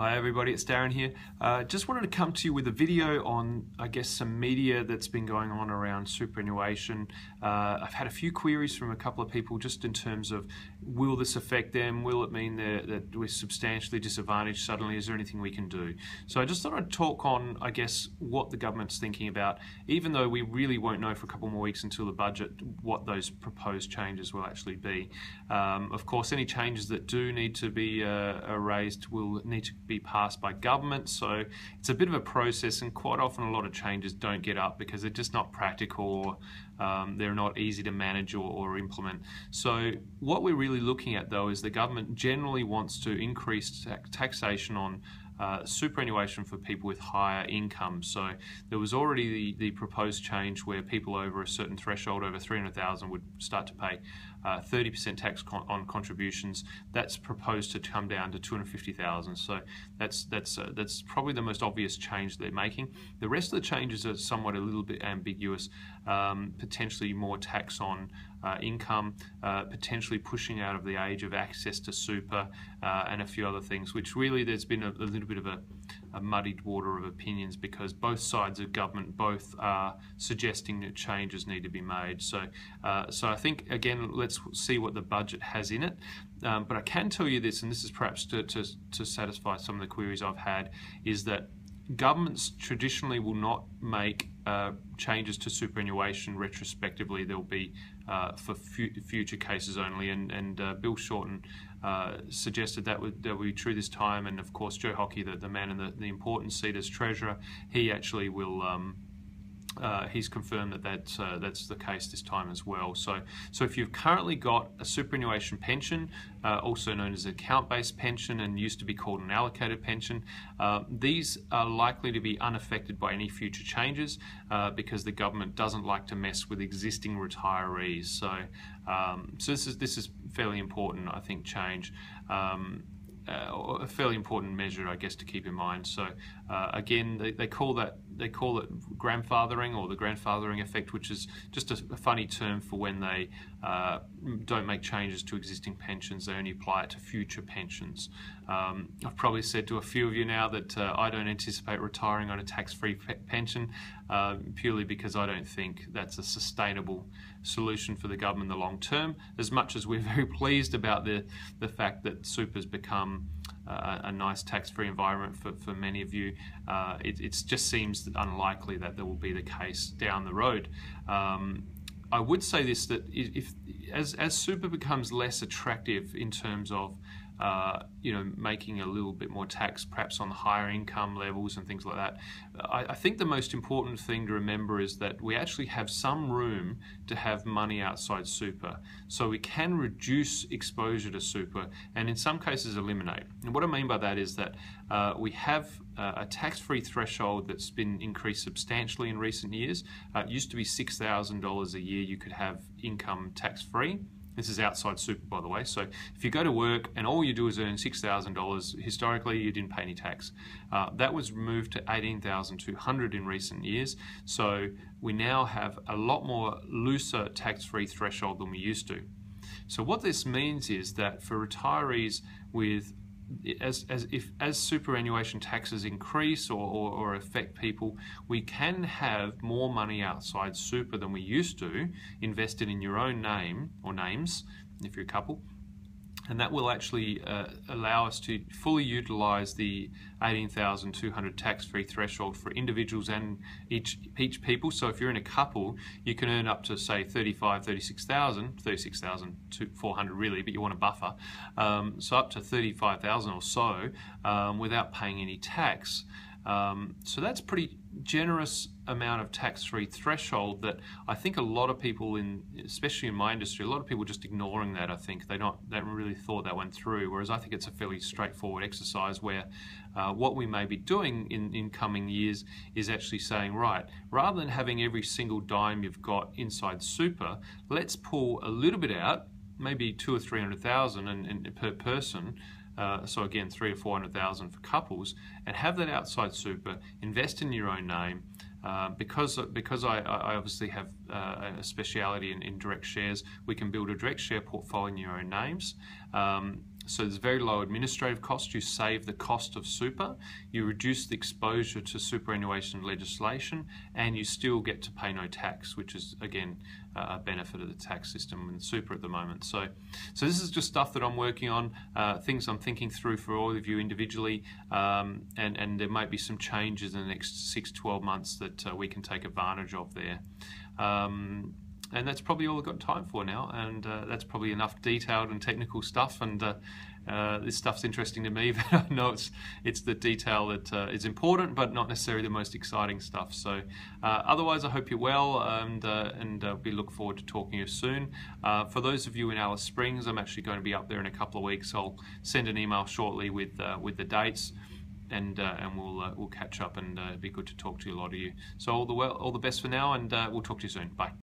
Hi everybody, it's Darren here. Just wanted to come to you with a video on, I guess, some media that's been going on around superannuation. I've had a few queries from a couple of people just in terms of, will this affect them? Will it mean that we're substantially disadvantaged suddenly? Is there anything we can do? So I just thought I'd talk on, I guess, what the government's thinking about, even though we really won't know for a couple more weeks until the budget what those proposed changes will actually be. Of course, any changes that do need to be raised will need to be passed by government, so it's a bit of a process, and quite often a lot of changes don't get up because they're just not practical, or they're not easy to manage or implement. So what we're really looking at though is the government generally wants to increase taxation on superannuation for people with higher incomes. So there was already the proposed change where people over a certain threshold, over 300,000, would start to pay 30% tax on contributions. That's proposed to come down to 250,000. So that's probably the most obvious change they're making. The rest of the changes are somewhat a little bit ambiguous. Potentially more tax on income, potentially pushing out of the age of access to super, and a few other things, which really there's been a little bit of a muddied water of opinions because both sides of government both are suggesting that changes need to be made. So I think, again, let's see what the budget has in it. But I can tell you this, and this is perhaps to satisfy some of the queries I've had, is that governments traditionally will not make changes to superannuation retrospectively. They'll be for future cases only, and Bill Shorten suggested that would be true this time, and of course Joe Hockey, the man in the important seat as Treasurer, he actually will he's confirmed that that's the case this time as well. So if you've currently got a superannuation pension, also known as an account-based pension and used to be called an allocated pension, these are likely to be unaffected by any future changes because the government doesn't like to mess with existing retirees. So this is fairly important, I think, change. A fairly important measure, I guess, to keep in mind. So again, they call it grandfathering, or the grandfathering effect, which is just a funny term for when they don't make changes to existing pensions. They only apply it to future pensions. I've probably said to a few of you now that I don't anticipate retiring on a tax-free pension, purely because I don't think that's a sustainable solution for the government in the long term. As much as we're very pleased about the fact that super's become a nice tax-free environment for many of you, it just seems unlikely that there will be the case down the road. I would say this, that as super becomes less attractive in terms of making a little bit more tax perhaps on the higher income levels and things like that, I think the most important thing to remember is that we actually have some room to have money outside super. So we can reduce exposure to super and in some cases eliminate. And what I mean by that is that we have a tax-free threshold that's been increased substantially in recent years. It used to be $6,000 a year you could have income tax-free. This is outside super, by the way. So if you go to work and all you do is earn $6,000, historically you didn't pay any tax. That was moved to $18,200 in recent years. So we now have a lot more looser tax-free threshold than we used to. So what this means is that for retirees with as superannuation taxes increase or affect people, we can have more money outside super than we used to, invested in your own name or names if you're a couple. And that will actually allow us to fully utilise the 18,200 tax-free threshold for individuals and each people. So if you're in a couple, you can earn up to, say, 36,400 really, but you want a buffer. So up to 35,000 or so without paying any tax. So that's pretty generous amount of tax-free threshold that I think a lot of people, especially in my industry, a lot of people just ignoring that. I think they don't really thought that went through, whereas I think it's a fairly straightforward exercise where what we may be doing in coming years is actually saying, right, rather than having every single dime you've got inside super, let's pull a little bit out, maybe 200,000 or 300,000 and per person. So again, 300,000 or 400,000 for couples, and have that outside super. Invest in your own name, because I obviously have a speciality in direct shares. We can build a direct share portfolio in your own names. So there's very low administrative cost. You save the cost of super, you reduce the exposure to superannuation legislation, and you still get to pay no tax, which is, again, a benefit of the tax system and super at the moment. So this is just stuff that I'm working on, things I'm thinking through for all of you individually, and there might be some changes in the next 6-12 months that we can take advantage of there. And that's probably all I've got time for now, and that's probably enough detailed and technical stuff, and this stuff's interesting to me, but I know it's the detail that is important, but not necessarily the most exciting stuff. So otherwise, I hope you're well, and we look forward to talking to you soon. For those of you in Alice Springs, I'm actually going to be up there in a couple of weeks. I'll send an email shortly with the dates, and we'll catch up, and it'd be good to talk to a lot of you. So all the best for now, and we'll talk to you soon. Bye.